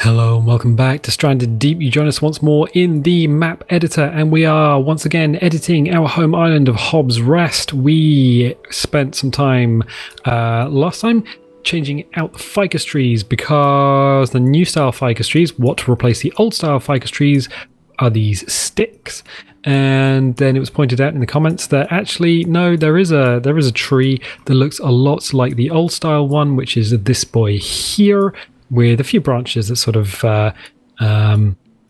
Hello and welcome back to Stranded Deep. You join us once more in the map editor, and we are once again editing our home island of Hobbes Rest. We spent some time last time changing out the ficus trees because the new style ficus trees, what to replace the old style ficus trees, are these sticks. And then it was pointed out in the comments that actually no, there is a tree that looks a lot like the old style one, which is this boy here, with a few branches that sort of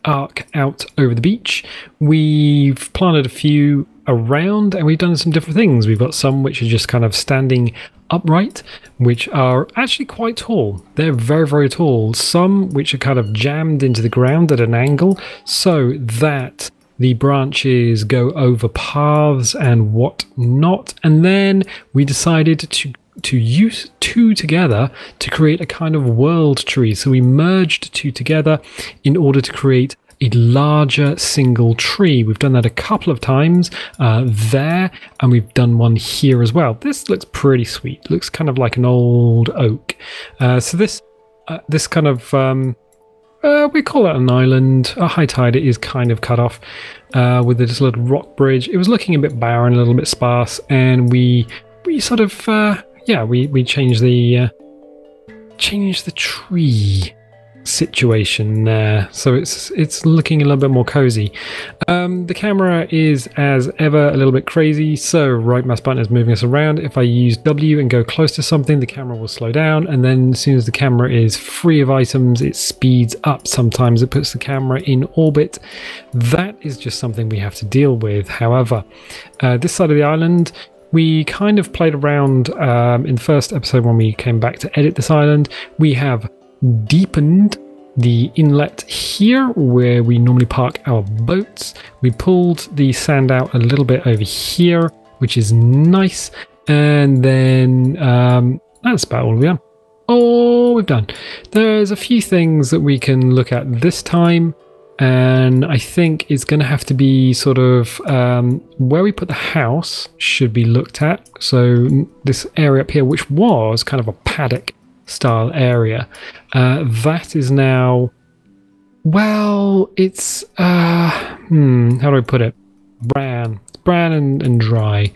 arc out over the beach. We've planted a few around and we've done some different things. We've got some which are just kind of standing upright, which are actually quite tall. They're very, very tall. Some which are kind of jammed into the ground at an angle so that the branches go over paths and whatnot. And then we decided to use two together to create a kind of world tree. So we merged two together in order to create a larger single tree. We've done that a couple of times there, and we've done one here as well. This looks pretty sweet. Looks kind of like an old oak. So this kind of we call it an island. A high tide, it is kind of cut off with this little rock bridge. It was looking a bit barren, a little bit sparse, and we sort of we changed the tree situation there, so it's looking a little bit more cozy. The camera is as ever a little bit crazy, so right mouse button is moving us around. If I use W and go close to something, the camera will slow down, and then as soon as the camera is free of items, it speeds up. Sometimes it puts the camera in orbit. That is just something we have to deal with. However, this side of the island, we kind of played around in the first episode when we came back to edit this island. We have deepened the inlet here where we normally park our boats. We pulled the sand out a little bit over here, which is nice. And then that's about all we've done. There's a few things that we can look at this time. And I think it's going to have to be sort of where we put the house should be looked at. So this area up here, which was kind of a paddock style area, that is now, well, it's how do I put it? Brown and dry.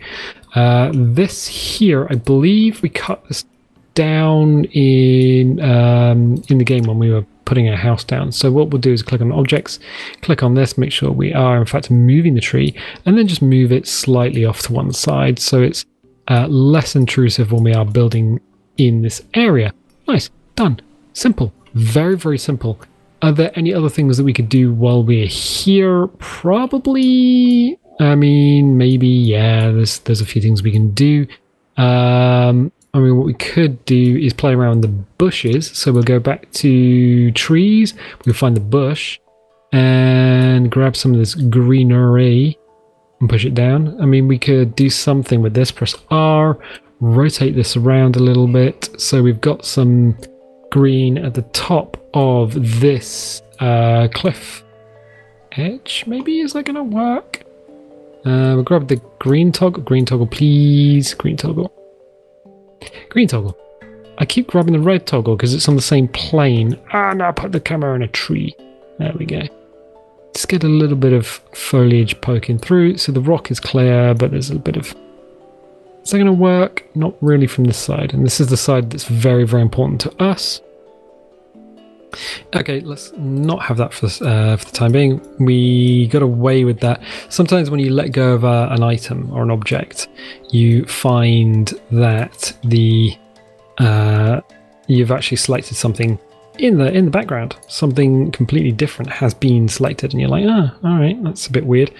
This here, I believe we cut this down in the game when we were putting our house down. So what we'll do is click on objects, click on this, make sure we are in fact moving the tree, and then just move it slightly off to one side so it's less intrusive when we are building in this area. Nice, done, simple, very, very simple. Are there any other things that we could do while we're here? Probably. I mean, maybe, yeah, there's a few things we can do. I mean, what we could do is play around the bushes. So we'll go back to trees. We'll find the bush and grab some of this greenery and push it down. I mean, we could do something with this. Press R, rotate this around a little bit. So we've got some green at the top of this cliff edge. Maybe, is that going to work? We'll grab the green toggle, please. Green toggle. Green toggle. I keep grabbing the red toggle because it's on the same plane. Now put the camera in a tree. There we go. Just get a little bit of foliage poking through. So the rock is clear, but there's a bit of... Is that going to work? Not really from this side. And this is the side that's very, very important to us. Okay, let's not have that for the time being. We got away with that. Sometimes when you let go of an item or an object, you find that you've actually selected something in the background. Something completely different has been selected, and you're like, all right, that's a bit weird.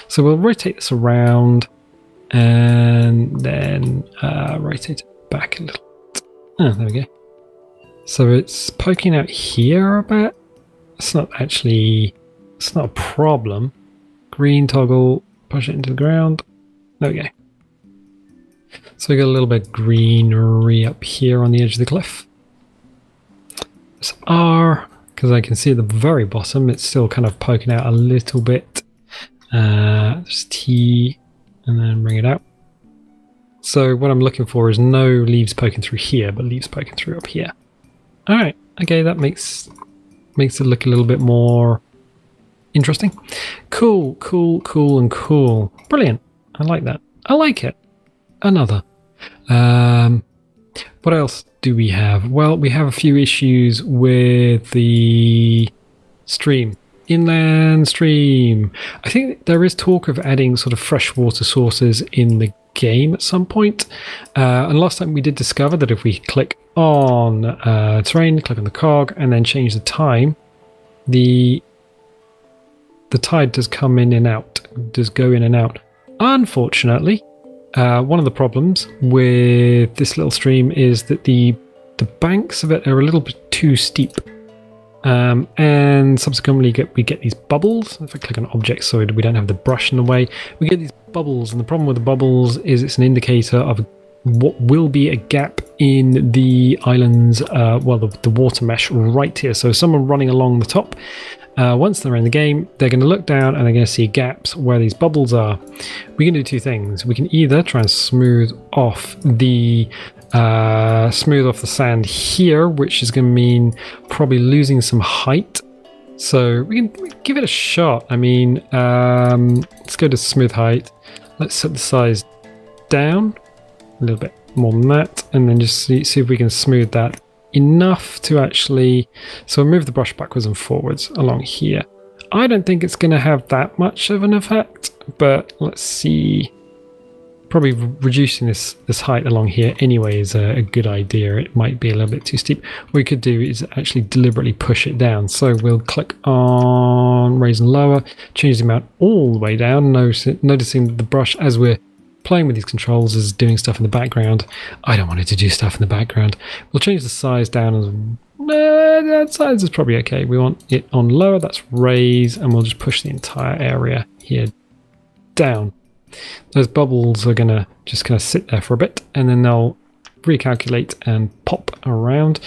So we'll rotate this around and then rotate it back a little bit. There we go. So it's poking out here a bit. It's not a problem. Green toggle, push it into the ground. There we go. So we got a little bit of greenery up here on the edge of the cliff. There's R, because I can see at the very bottom it's still kind of poking out a little bit. There's T, and then bring it out. So what I'm looking for is no leaves poking through here, but leaves poking through up here. Alright, okay, that makes Makes it look a little bit more interesting. Cool, cool, cool, and cool. Brilliant. I like that. I like it. Another. What else do we have? Well, we have a few issues with the stream. Inland stream. I think there is talk of adding sort of freshwater sources in the game at some point. And last time we did discover that if we click on terrain, click on the cog, and then change the time, the tide does come in and out, does go in and out. Unfortunately, one of the problems with this little stream is that the banks of it are a little bit too steep. And subsequently we get these bubbles. If I click on objects so we don't have the brush in the way, we get these bubbles, and the problem with the bubbles is it's an indicator of what will be a gap in the island's, the water mesh right here. So someone running along the top, once they're in the game, they're going to look down and they're going to see gaps where these bubbles are. We can do two things. We can either try and smooth off the sand here, which is going to mean probably losing some height. So we can give it a shot. I mean, let's go to smooth height. Let's set the size down a little bit more than that, and then just see if we can smooth that enough to actually... So we'll move the brush backwards and forwards along here. I don't think it's going to have that much of an effect, but let's see. Probably reducing this height along here anyway is a good idea. It might be a little bit too steep. What we could do is actually deliberately push it down. So we'll click on raise and lower, change the amount all the way down, noticing the brush as we're playing with these controls is doing stuff in the background. I don't want it to do stuff in the background. We'll change the size down as that size is probably okay. We want it on lower, that's raise, and we'll just push the entire area here down. Those bubbles are gonna just kind of sit there for a bit, and then they'll recalculate and pop around.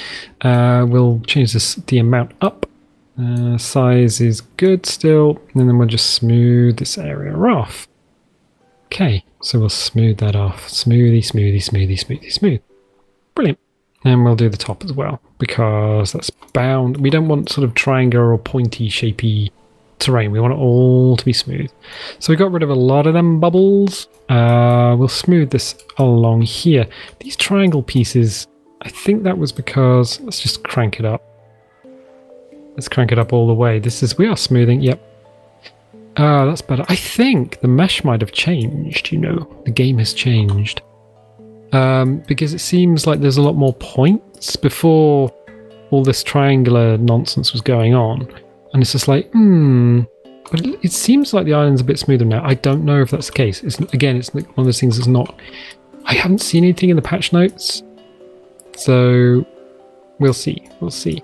We'll change the amount up. Size is good still, and then we'll just smooth this area off. Okay, so we'll smooth that off. Smoothie, smoothie, smoothie, smoothie, smooth. Brilliant. And we'll do the top as well, because that's bound. We don't want sort of triangular or pointy, shapy terrain. We want it all to be smooth. So we got rid of a lot of them bubbles. We'll smooth this along here. These triangle pieces, I think that was because... Let's just crank it up. Let's crank it up all the way. We are smoothing, yep. That's better. I think the mesh might have changed, you know. The game has changed. Because it seems like there's a lot more points before all this triangular nonsense was going on. And it's just like, But it seems like the island's a bit smoother now. I don't know if that's the case. Again, it's one of those things that's not... I haven't seen anything in the patch notes. So, we'll see. We'll see.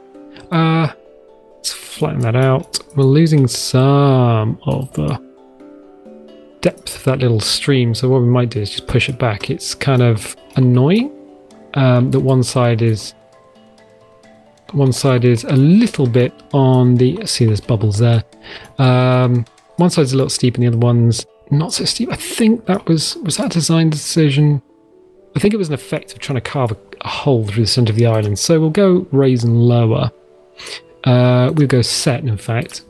Let's flatten that out. We're losing some of the depth of that little stream, so what we might do is just push it back. It's kind of annoying that one side is a little bit on the... See, there's bubbles there. One side's a little steep and the other one's not so steep. I think that was that a design decision? I think it was an effect of trying to carve a hole through the center of the island. So we'll go raise and lower. We'll go set, in fact.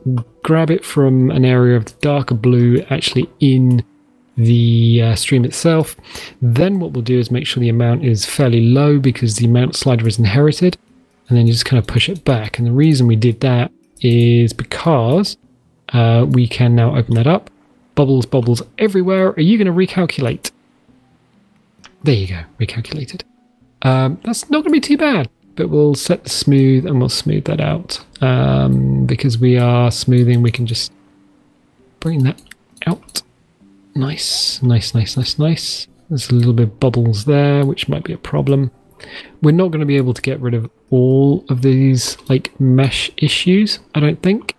Grab it from an area of the darker blue actually in the stream itself. Then what we'll do is make sure the amount is fairly low, because the amount slider is inherited. And then you just kind of push it back. And the reason we did that is because we can now open that up. Bubbles, bubbles everywhere. Are you going to recalculate? There you go, recalculated. That's not going to be too bad. But we'll set the smooth and we'll smooth that out. Because we are smoothing, we can just bring that out. Nice, nice, nice, nice, nice. There's a little bit of bubbles there, which might be a problem. We're not going to be able to get rid of all of these like mesh issues, I don't think.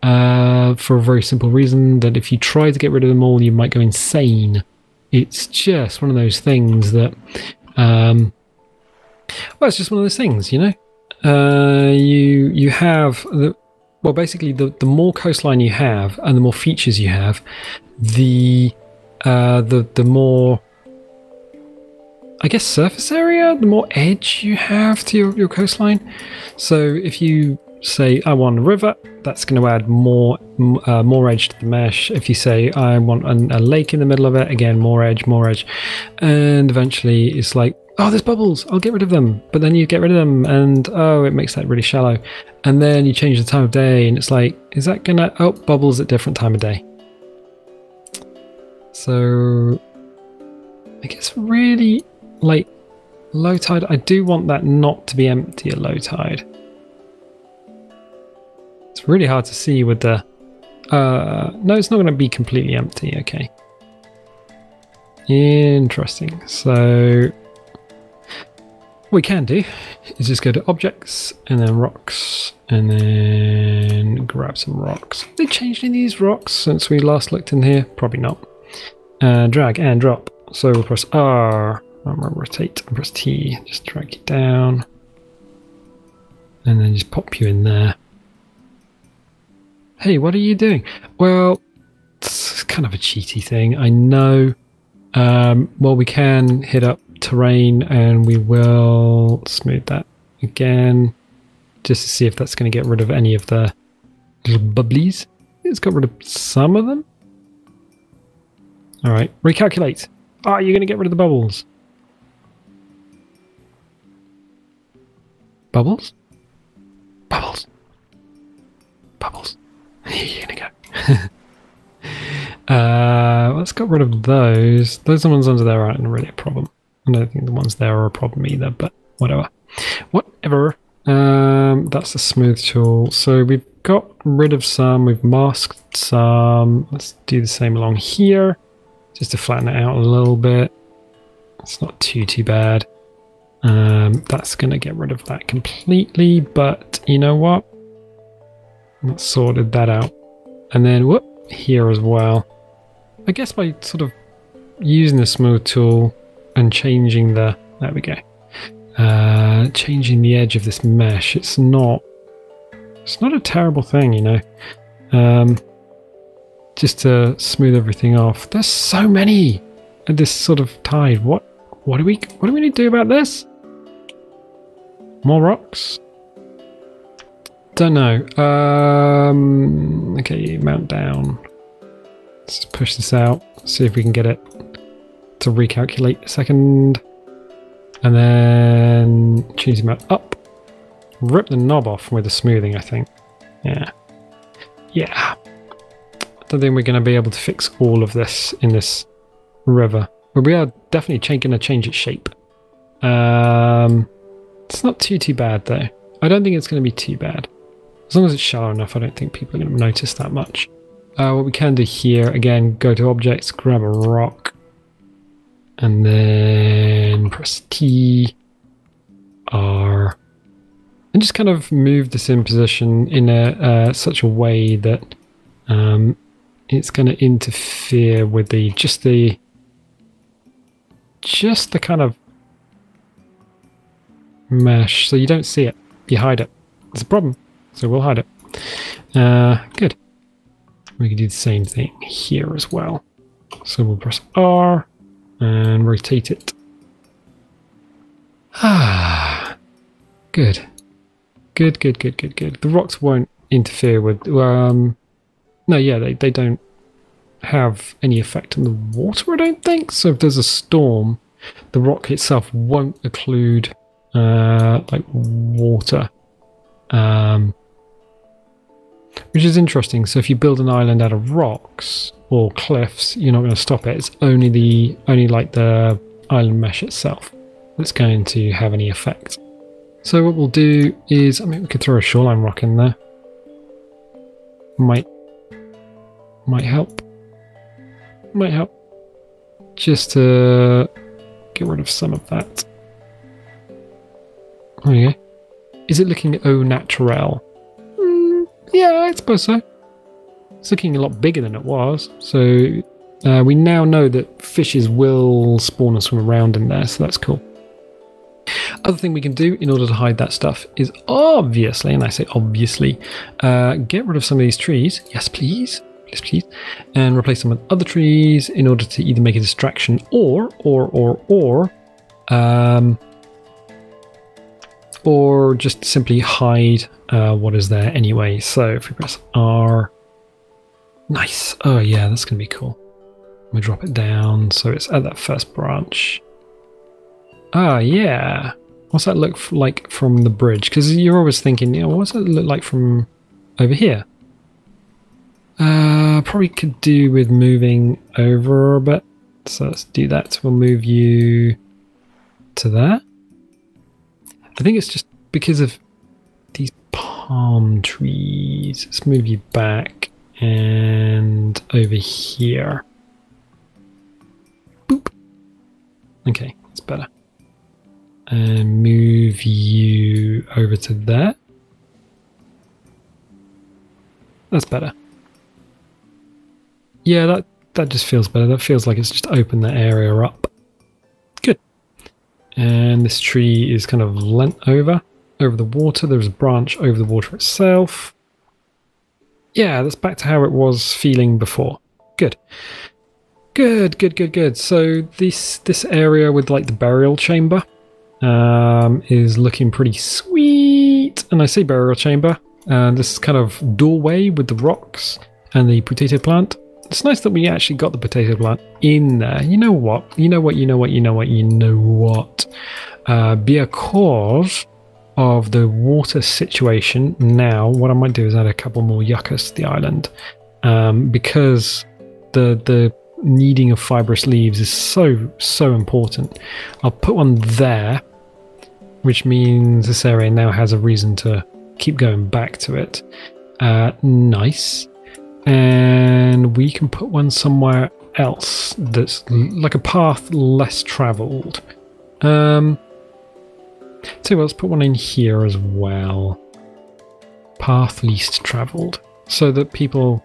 For a very simple reason, that if you try to get rid of them all, you might go insane. It's just one of those things that... well, it's just one of those things, you know. You have basically the more coastline you have and the more features you have, the more, I guess, surface area, the more edge you have to your coastline. So if you say I want a river, that's going to add more edge to the mesh. If you say I want a lake in the middle of it, again, more edge, and eventually it's like, oh, there's bubbles, I'll get rid of them. But then you get rid of them and oh, it makes that really shallow. And then you change the time of day and it's like, is that gonna, oh, bubbles at different time of day. So I guess really like low tide, I do want that not to be empty at low tide. It's really hard to see with the, no, it's not going to be completely empty. Okay. Interesting. So what we can do is just go to objects and then rocks and then grab some rocks. Have they changed any of these rocks since we last looked in here? Probably not. Drag and drop. So we'll press R, rotate and press T. Just drag you down and then just pop you in there. Hey, what are you doing? Well, it's kind of a cheaty thing, I know. Well, we can hit up terrain and we will smooth that again, just to see if that's going to get rid of any of the little bubblies. It's got rid of some of them. All right, recalculate. Ah, you're going to get rid of the bubbles. Bubbles? Bubbles. Bubbles. You're gonna go. Let's get rid of those. Those are the ones under there aren't really a problem. I don't think the ones there are a problem either, but whatever. Whatever. That's the smooth tool. So we've got rid of some, we've masked some. Let's do the same along here, just to flatten it out a little bit. It's not too bad. That's gonna get rid of that completely, but you know what? Let's sorted that out. And then whoop, here as well. I guess by sort of using the smooth tool and changing the, there we go. Changing the edge of this mesh, it's not a terrible thing, you know. Just to smooth everything off. There's so many at this sort of tide. What do we need to do about this? More rocks? Don't know. Okay, mount down. Let's just push this out. See if we can get it to recalculate a second. And then change the mount up. Rip the knob off with the smoothing, I think. Yeah. Yeah. I don't think we're going to be able to fix all of this in this river. But we are definitely going to change its shape. It's not too bad, though. I don't think it's going to be too bad. As long as it's shallow enough, I don't think people are going to notice that much. What we can do here, again, go to objects, grab a rock, and then press T, R, and just kind of move this in position in such a way that it's going to interfere with just the kind of mesh, so you don't see it, you hide it. It's a problem. So we'll hide it. Good. We can do the same thing here as well. So we'll press R and rotate it. Ah, good. Good. The rocks won't interfere with. No, yeah, they don't have any effect on the water, I don't think. So if there's a storm, the rock itself won't occlude like water. Which is interesting. So if you build an island out of rocks or cliffs, you're not going to stop it. It's only like the island mesh itself that's going to have any effect. So what we'll do is, I mean, we could throw a shoreline rock in there. Might help. Might help. Just to get rid of some of that. There you go. Is it looking au naturel? Yeah, I suppose so. It's looking a lot bigger than it was. So we now know that fishes will spawn and swim around in there, so that's cool. Other thing we can do in order to hide that stuff is obviously, and I say obviously, get rid of some of these trees. Yes, please. Please. And replace them with other trees in order to either make a distraction or or just simply hide what is there anyway. So if we press R, nice. Oh yeah, that's going to be cool. We drop it down so it's at that first branch. Ah, yeah. What's that look like from the bridge? Because you're always thinking, you know, what's that look like from over here? Probably could do with moving over a bit. So let's do that. We'll move you to there. I think it's just because of these palm trees. Let's move you back and over here. Boop. Okay, that's better. And move you over to there. That's better. Yeah, that just feels better. That feels like it's just opened that area up. Good. And this tree is kind of leant over the water. There's a branch over the water itself. Yeah, that's back to how it was feeling before. Good. Good, good, good, good. So this area with like the burial chamber is looking pretty sweet. And I say burial chamber. This kind of doorway with the rocks and the potato plant. It's nice that we actually got the potato plant in there. You know what? Because of the water situation now, what I might do is add a couple more yuccas to the island. Because the needing of fibrous leaves is so important. I'll put one there, which means this area now has a reason to keep going back to it. Nice. And we can put one somewhere else that's like a path less traveled. So let's put one in here as well. Path least traveled, so that people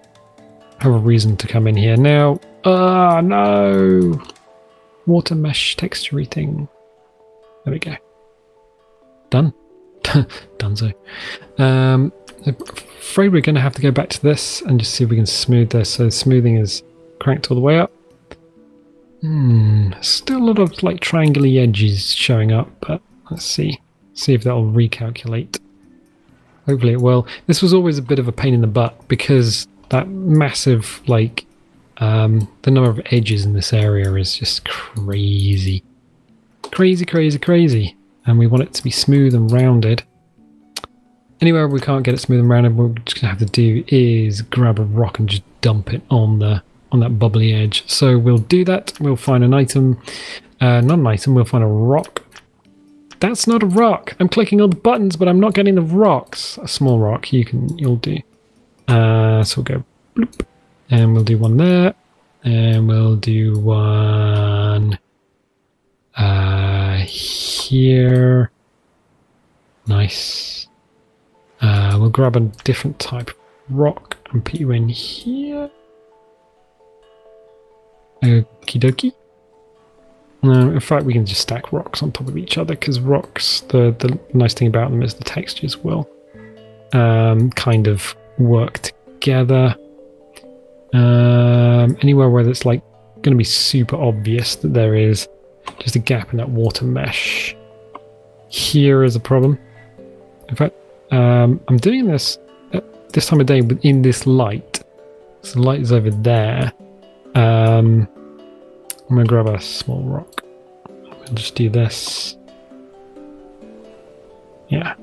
have a reason to come in here. Now, no! Water mesh texture thing. There we go. Done. Donezo. Afraid we're going to have to go back to this and just see if we can smooth this. So smoothing is cranked all the way up. Still a lot of like triangle-y edges showing up, but let's see if that'll recalculate. Hopefully it will. This was always a bit of a pain in the butt because that massive like the number of edges in this area is just crazy, crazy, and we want it to be smooth and rounded. Anywhere we can't get it smooth and rounded, what we're just gonna have to do is grab a rock and just dump it on that bubbly edge. So we'll do that. We'll find an item, not an item. We'll find a rock. That's not a rock. I'm clicking all the buttons, but I'm not getting the rocks. A small rock. You'll do. So we'll go bloop, and we'll do one there, and we'll do one here. Nice. We'll grab a different type of rock and put you in here. Okie dokie. In fact, we can just stack rocks on top of each other because rocks, the nice thing about them is the textures will kind of work together. Anywhere where it's like going to be super obvious that there is just a gap in that water mesh. Here is a problem. In fact, I'm doing this at this time of day in this light. So the light is over there. I'm going to grab a small rock. We'll just do this. Yeah.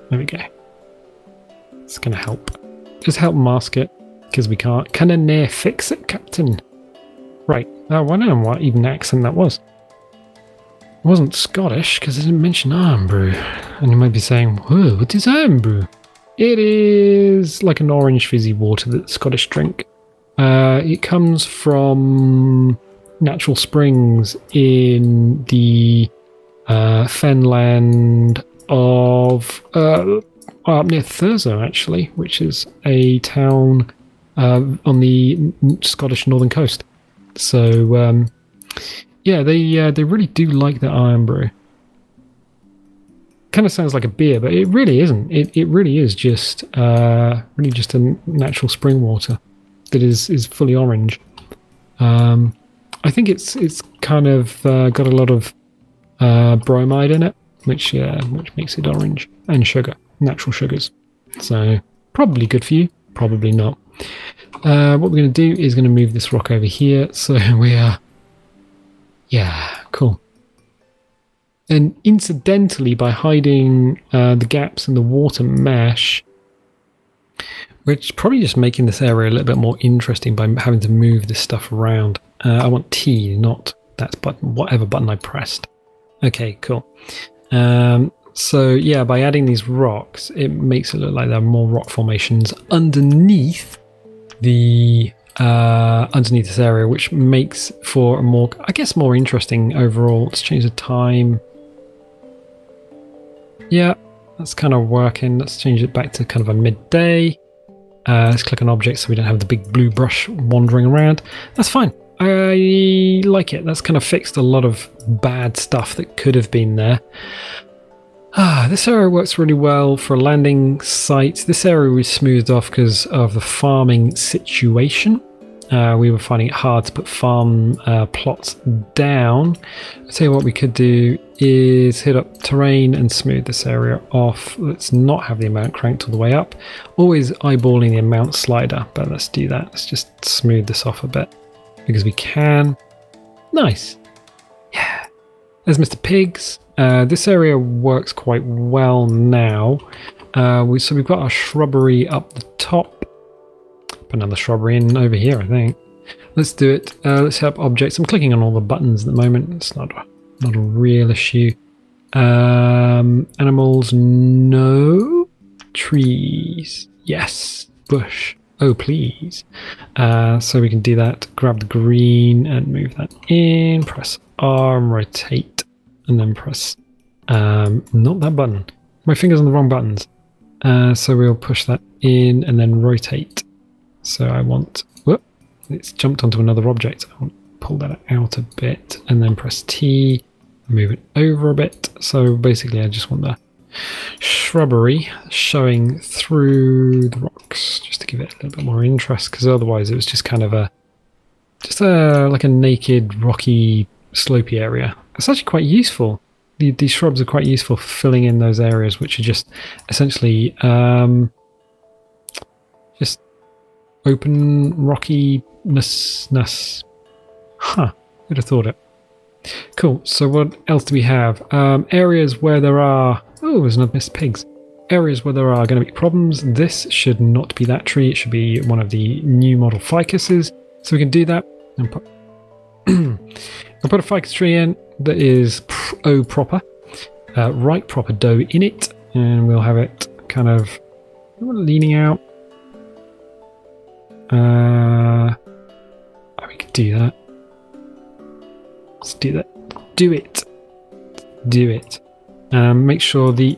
There we go. It's going to help. Just help mask it, because we can't. Can I near fix it, Captain? Right. I don't know what even accent that was. It wasn't Scottish, because it didn't mention iron brew. And you might be saying, whoa, what is iron brew? It is like an orange fizzy water that the Scottish drink. It comes from natural springs in the fenland of up near Thurso, actually, which is a town on the Scottish northern coast. So yeah, they really do like the iron brew. Kind of sounds like a beer, but it really isn't. It really is just a natural spring water that is fully orange. I think it's kind of got a lot of bromide in it, which makes it orange, and sugar, natural sugars. So probably good for you, probably not. What we're going to do is going to move this rock over here. So we are, yeah, cool. And incidentally, by hiding the gaps in the water mesh, we're probably just making this area a little bit more interesting by having to move this stuff around. I want T, not that button, whatever button I pressed. Okay, cool. So yeah, by adding these rocks, it makes it look like there are more rock formations underneath the underneath this area, which makes for a more, I guess, more interesting overall. Let's change the time. Yeah, that's kind of working. Let's change it back to kind of a midday. Let's click on object so we don't have the big blue brush wandering around. That's fine. I like it. That's kind of fixed a lot of bad stuff that could have been there. This area works really well for a landing site. This area was smoothed off because of the farming situation. We were finding it hard to put farm plots down. I'll tell you what we could do is hit up terrain and smooth this area off. Let's not have the amount cranked all the way up. Always eyeballing the amount slider, but let's do that. Let's just smooth this off a bit because we can. Nice. Yeah. There's Mr. Pigs. This area works quite well now. So we've got our shrubbery up the top. Put another shrubbery in over here, I think. Let's do it. Let's help objects. I'm clicking on all the buttons at the moment. It's not a real issue. Animals, no. Trees, yes. Bush, oh please. So we can do that. Grab the green and move that in. Press R and rotate. And then press, not that button. My finger's on the wrong buttons. So we'll push that in and then rotate. So I want, whoop, it's jumped onto another object. I want to pull that out a bit and then press T, move it over a bit. So basically I just want the shrubbery showing through the rocks just to give it a little bit more interest, because otherwise it was just kind of like a naked, rocky, slopey area. It's actually quite useful. These shrubs are quite useful for filling in those areas, which are just essentially just open rockiness. Huh, who'd have thought it? Cool, so what else do we have? Areas where there are... Oh, there's another Mr. Pigs. Areas where there are going to be problems. This should not be that tree. It should be one of the new model ficuses. So we can do that and put... I'll put a ficus tree in that is O proper, right proper dough in it, and we'll have it kind of leaning out. We could do that. Let's do that. Do it. Do it. Make sure the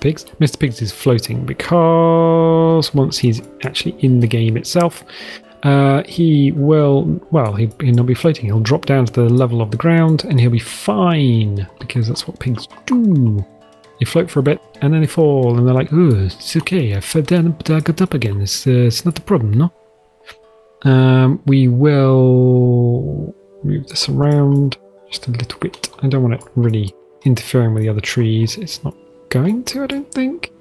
Mr. Pigs is floating, because once he's actually in the game itself, he will, well, he'll not be floating. He'll drop down to the level of the ground and he'll be fine, because that's what pigs do. They float for a bit and then they fall and they're like, oh, it's okay, I fell down but I got up again. It's not a problem, no? We will move this around just a little bit. I don't want it really interfering with the other trees. It's not going to, I don't think.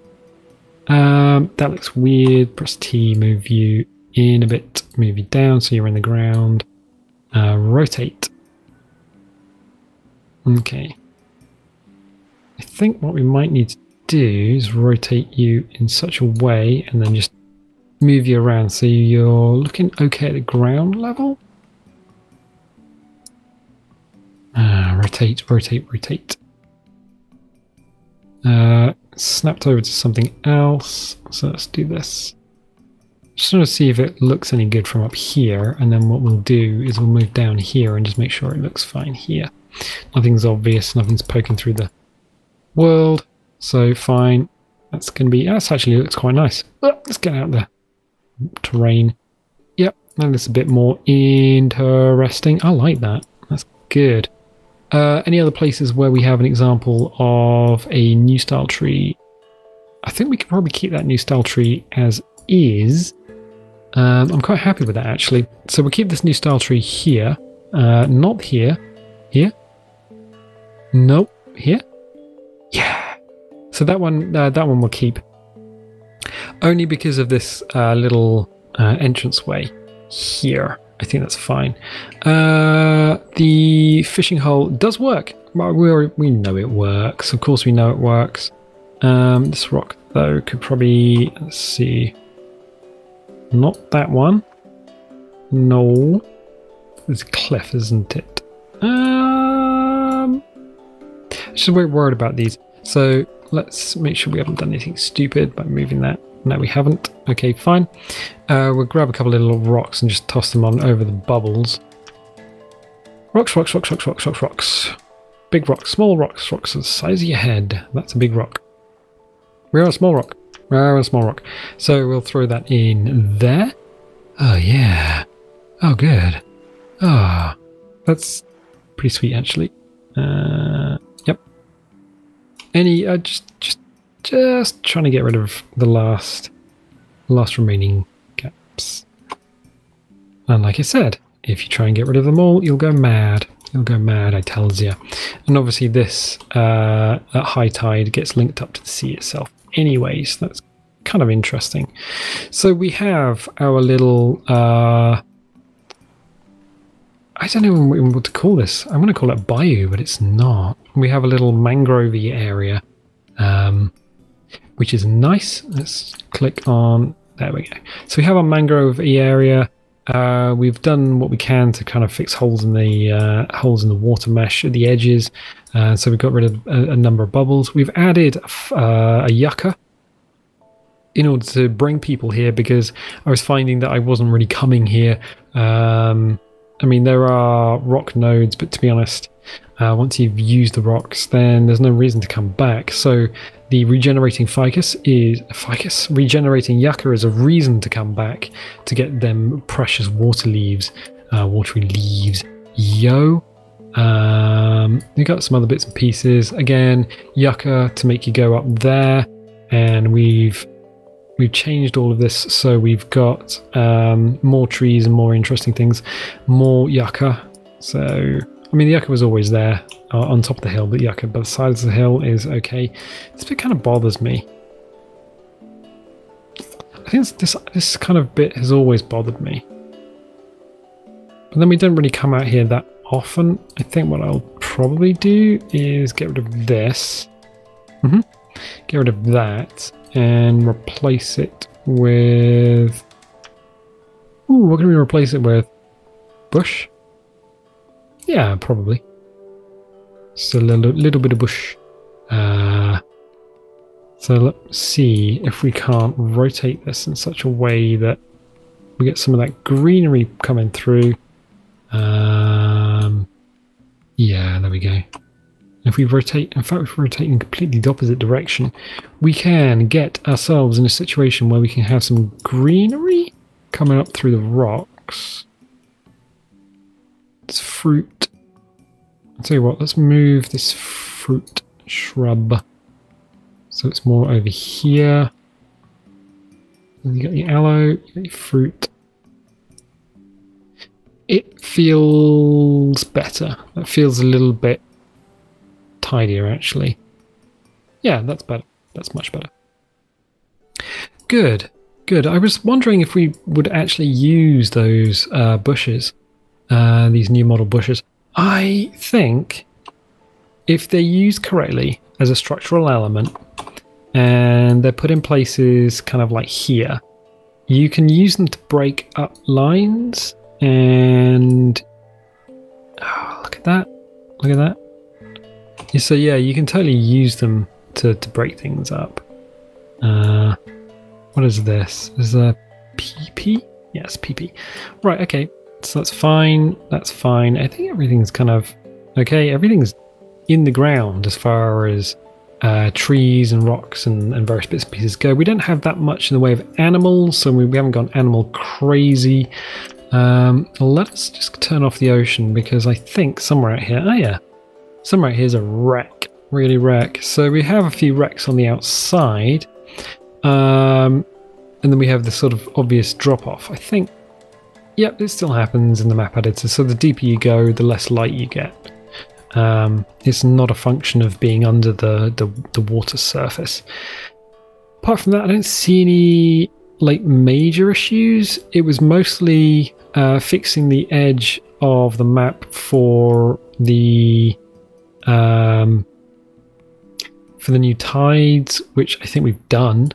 That looks weird. Press T, move you in a bit, move you down so you're in the ground. Rotate. Okay. I think what we might need to do is rotate you in such a way and then just move you around so you're looking okay at the ground level. Rotate, rotate, rotate. Snapped over to something else. So let's do this. Just want to see if it looks any good from up here, and then what we'll do is we'll move down here and just make sure it looks fine here. Nothing's obvious, nothing's poking through the world, so fine. That's going to be, that actually looks quite nice. Let's get out the terrain. Yep, that looks a bit more interesting. I like that. That's good. Any other places where we have an example of a new style tree? I think we could probably keep that new style tree as is. I'm quite happy with that actually. So we'll keep this new style tree here. Not here. Here? Nope. here. Yeah. So that one will keep. Only because of this little entranceway here. I think that's fine. The fishing hole does work. We know it works. Of course we know it works. This rock, though, could probably... Let's see. Not that one. No. It's a cliff, isn't it? Just a bit worried about these. So let's make sure we haven't done anything stupid by moving that. No, we haven't. Okay, fine. We'll grab a couple of little rocks and just toss them on over the bubbles. Rocks, rocks, rocks, rocks, rocks, rocks, rocks. Big rocks, small rocks, rocks the size of your head. That's a big rock. We're a small rock. We're a small rock. So we'll throw that in there. Oh, yeah. Oh, good. Ah, oh, that's pretty sweet, actually. Yep. Any, just trying to get rid of the last remaining gaps. And like I said, if you try and get rid of them all, you'll go mad. You'll go mad, I tells you. And obviously this at high tide gets linked up to the sea itself anyway, so that's kind of interesting. So we have our little I don't know what to call this. I'm going to call it a bayou, but it's not. We have a little mangrovey area, which is nice. Let's click on... There we go. So we have our mangrovey area. We've done what we can to kind of fix holes in the water mesh at the edges. So we've got rid of a number of bubbles. We've added a yucca in order to bring people here, because I was finding that I wasn't really coming here. I mean, there are rock nodes, but to be honest, once you've used the rocks, then there's no reason to come back. So the regenerating regenerating yucca is a reason to come back to get them precious watery leaves. Yo. We got some other bits and pieces. Again, yucca to make you go up there, and we've changed all of this, so we've got more trees and more interesting things, more yucca. So, I mean, the yucca was always there on top of the hill, but yucca by the sides of the hill is okay. This bit kind of bothers me. I think this kind of bit has always bothered me. But then we don't really come out here that often. I think what I'll probably do is get rid of this. Get rid of that. And replace it with... Ooh, what can we replace it with? Bush? Yeah, probably. Just a little bit of bush. So let's see if we can't rotate this in such a way that we get some of that greenery coming through. Yeah, there we go. If we rotate, in fact, if we're rotating completely the opposite direction, we can get ourselves in a situation where we can have some greenery coming up through the rocks. It's fruit. I'll tell you what, let's move this fruit shrub so it's more over here. You got your aloe, you got your fruit. It feels better. It feels a little bit tidier, actually. Yeah, that's better. That's much better. Good, good. I was wondering if we would actually use those bushes, these new model bushes. I think if they're used correctly as a structural element and they're put in places kind of like here, you can use them to break up lines. And oh, look at that. Look at that. So yeah, you can totally use them to break things up. What is this? Is a PP? Yes, PP. Right, okay. So that's fine. That's fine. I think everything's kind of okay. Everything's in the ground as far as trees and rocks and various bits and pieces go. We don't have that much in the way of animals, so we haven't gone animal crazy. Let us just turn off the ocean, because I think somewhere out here, oh yeah, somewhere out here is a wreck, really wreck. So we have a few wrecks on the outside, and then we have this sort of obvious drop off. I think, yep, it still happens in the map editor. So the deeper you go, the less light you get. It's not a function of being under the water surface. Apart from that, I don't see any like major issues. It was mostly fixing the edge of the map for the new tides, which I think we've done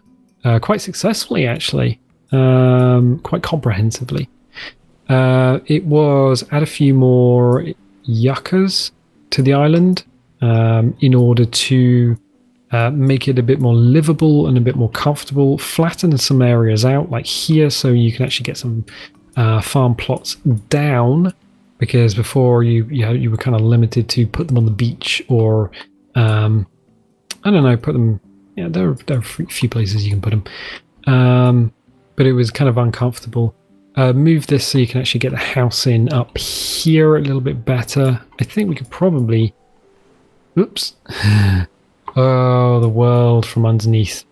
quite successfully, actually, quite comprehensively. It was add a few more yuccas to the island in order to make it a bit more livable and a bit more comfortable, flatten some areas out like here so you can actually get some farm plots down, because before you were kind of limited to put them on the beach or I don't know, put them, yeah, there are a few places you can put them, but it was kind of uncomfortable. Move this so you can actually get the house in up here a little bit better. I think we could probably, oops. Oh, the world from underneath.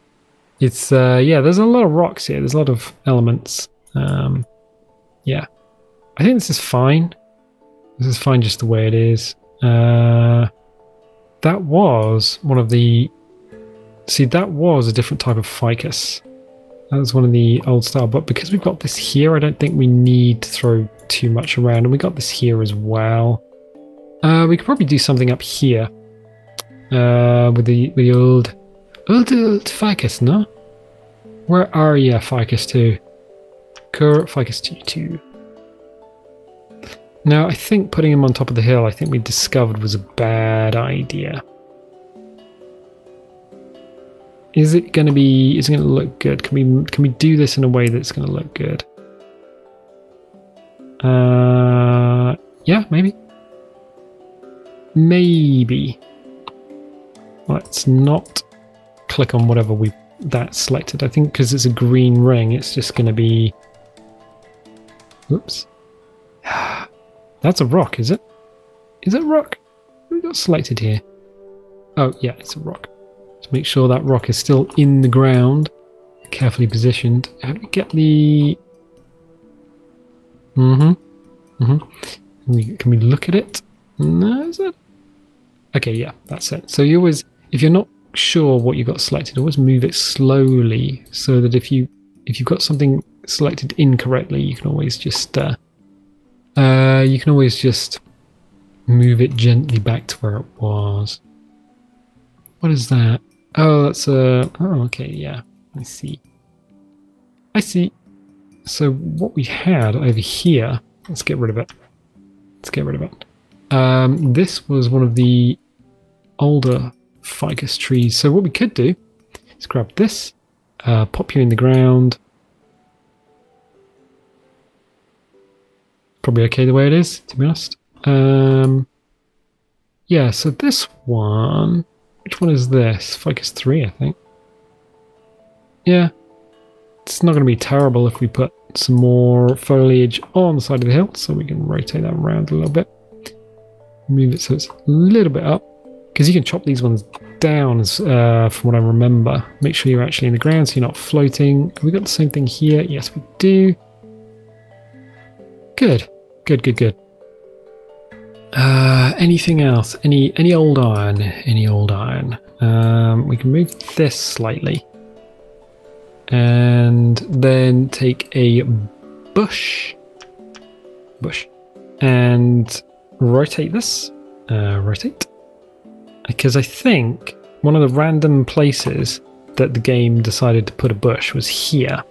It's, yeah, there's a lot of rocks here. There's a lot of elements. Yeah. I think this is fine. This is fine just the way it is. That was one of the... See, that was a different type of ficus. That was one of the old style. But because we've got this here, I don't think we need to throw too much around. And we got this here as well. We could probably do something up here. With the old ficus, no? Where are you, ficus 2? Ficus 2. Now, I think putting him on top of the hill, I think we discovered was a bad idea. Is it going to look good? Can we do this in a way that's going to look good? Yeah, maybe. Maybe. Let's not click on whatever that's selected. I think because it's a green ring, it's just going to be... Oops. That's a rock, is it? Is it a rock? We got selected here. Oh, yeah, it's a rock. To make sure that rock is still in the ground, carefully positioned. How do we get the... Can we look at it? No, is it? Okay, yeah, that's it. So you always, if you're not sure what you got selected, always move it slowly, so that if you've got something selected incorrectly, you can always just move it gently back to where it was. What is that? Oh, that's a... Oh, okay, yeah. I see. So what we had over here... Let's get rid of it. This was one of the older ficus trees. So what we could do is grab this, pop you in the ground. Probably okay the way it is, to be honest. Yeah, so this one... Which one is this? Ficus 3, I think. Yeah. It's not going to be terrible if we put some more foliage on the side of the hill, so we can rotate that around a little bit. Move it so it's a little bit up. Because you can chop these ones down, as, from what I remember. Make sure you're actually in the ground so you're not floating. Have we got the same thing here? Yes, we do. Good. Anything else? Any old iron? We can move this slightly. And then take a bush. And rotate this. Rotate. Because I think one of the random places that the game decided to put a bush was here.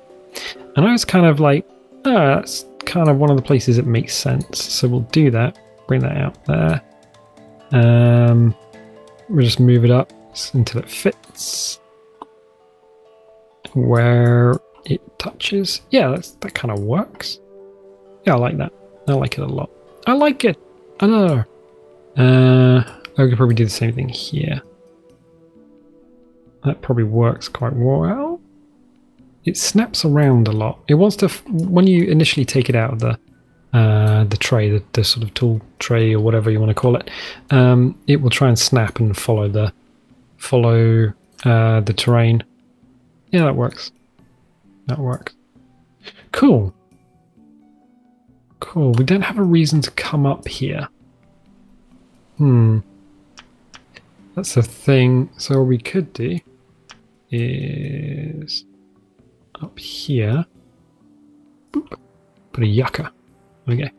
And I was kind of like, oh, that's kind of one of the places that makes sense. So we'll do that. Bring that out there. We'll just move it up until it fits where it touches. Yeah, that kind of works. Yeah, I like that. I like it a lot. I like it. I know. I could probably do the same thing here. That probably works quite well. It snaps around a lot. It wants to, when you initially take it out of the tray, the sort of tool tray or whatever you want to call it, it will try and snap and follow the terrain. Yeah, that works. Cool. We don't have a reason to come up here. That's the thing. So what we could do is up here, boop, put a yucca. Okay.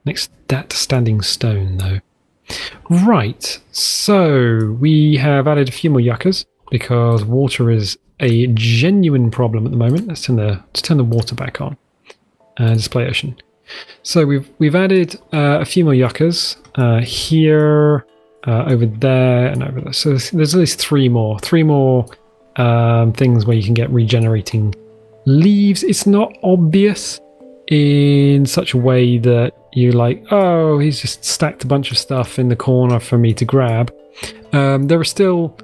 Next that standing stone though. Right, so we have added a few more yuccas because water is a genuine problem at the moment. Let's turn the water back on. Display ocean. So we've added a few more yuccas here, over there, and over there. So there's at least three more things where you can get regenerating leaves. It's not obvious in such a way that you're like, oh, he's just stacked a bunch of stuff in the corner for me to grab. There are still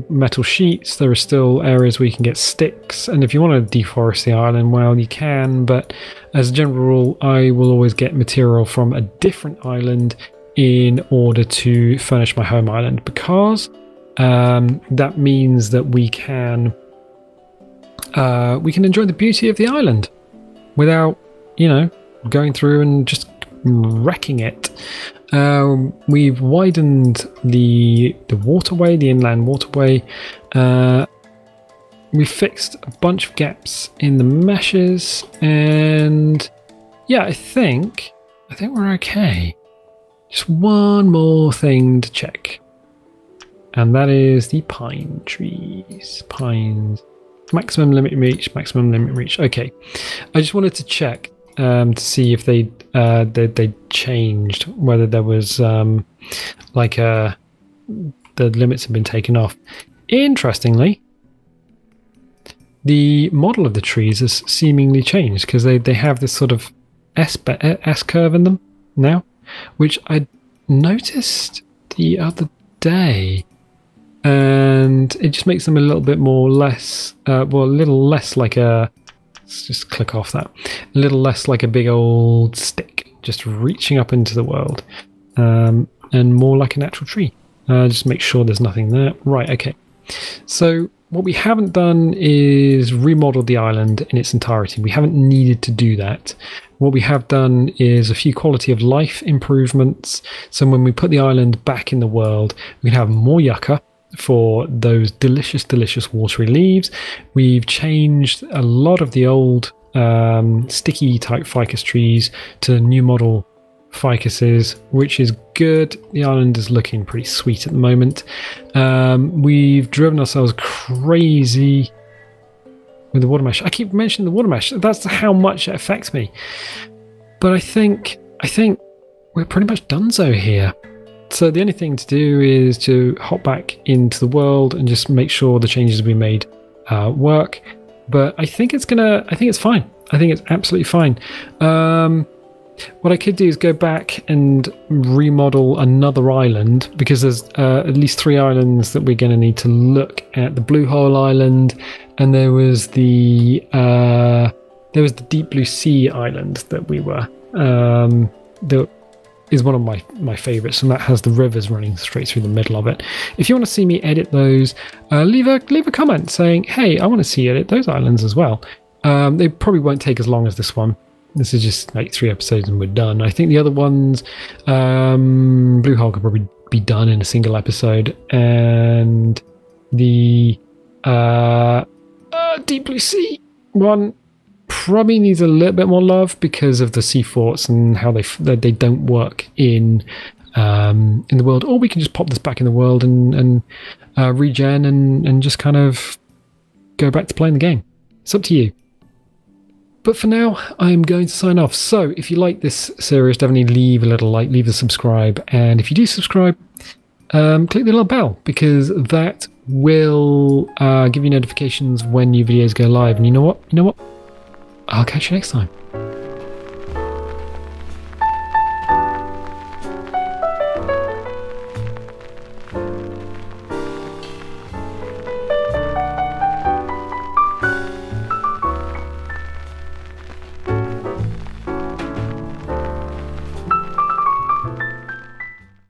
metal sheets. There are still areas where you can get sticks, and if you want to deforest the island, well, you can, but as a general rule, I will always get material from a different island in order to furnish my home island, because that means that we can enjoy the beauty of the island without, going through and just wrecking it. We've widened the waterway, the inland waterway. We fixed a bunch of gaps in the meshes, and yeah, I think we're okay. Just one more thing to check, and that is the pine trees. Pines, maximum limit reach, maximum limit reach. Okay, I just wanted to check to see if they changed, whether there was the limits have been taken off. Interestingly, the model of the trees has seemingly changed, because they have this sort of S curve in them now, which I noticed the other day, and it just makes them a little bit more less, a little less like a, let's just click off that, a little less like a big old stick just reaching up into the world, and more like a natural tree. Just make sure there's nothing there. Right, okay. So what we haven't done is remodel the island in its entirety. We haven't needed to do that. What we have done is a few quality of life improvements. So when we put the island back in the world, we can have more yucca for those delicious, delicious watery leaves. We've changed a lot of the old sticky type ficus trees to new model ficuses, which is good. The island is looking pretty sweet at the moment. We've driven ourselves crazy with the water mesh. I keep mentioning the water mesh. That's how much it affects me. But I think we're pretty much donezo here. So the only thing to do is to hop back into the world and just make sure the changes we made work. But I think it's fine. I think it's absolutely fine. What I could do is go back and remodel another island, because there's at least 3 islands that we're going to need to look at. The Blue Hole Island, and there was the Deep Blue Sea Island that we were that is one of my favorites, and that has the rivers running straight through the middle of it. If you want to see me edit those, leave a comment saying, hey, I want to see you edit those islands as well. They probably won't take as long as this one. This is just like 3 episodes and we're done. I think the other ones, Blue Hole could probably be done in a single episode, and the Deep Blue Sea one probably needs a little bit more love because of the sea forts and how they don't work in the world. Or we can just pop this back in the world and regen and just kind of go back to playing the game. It's up to you. But for now, I'm going to sign off. So if you like this series, definitely leave a little like, leave a subscribe. And if you do subscribe, click the little bell, because that will give you notifications when new videos go live. And you know what? I'll catch you next time.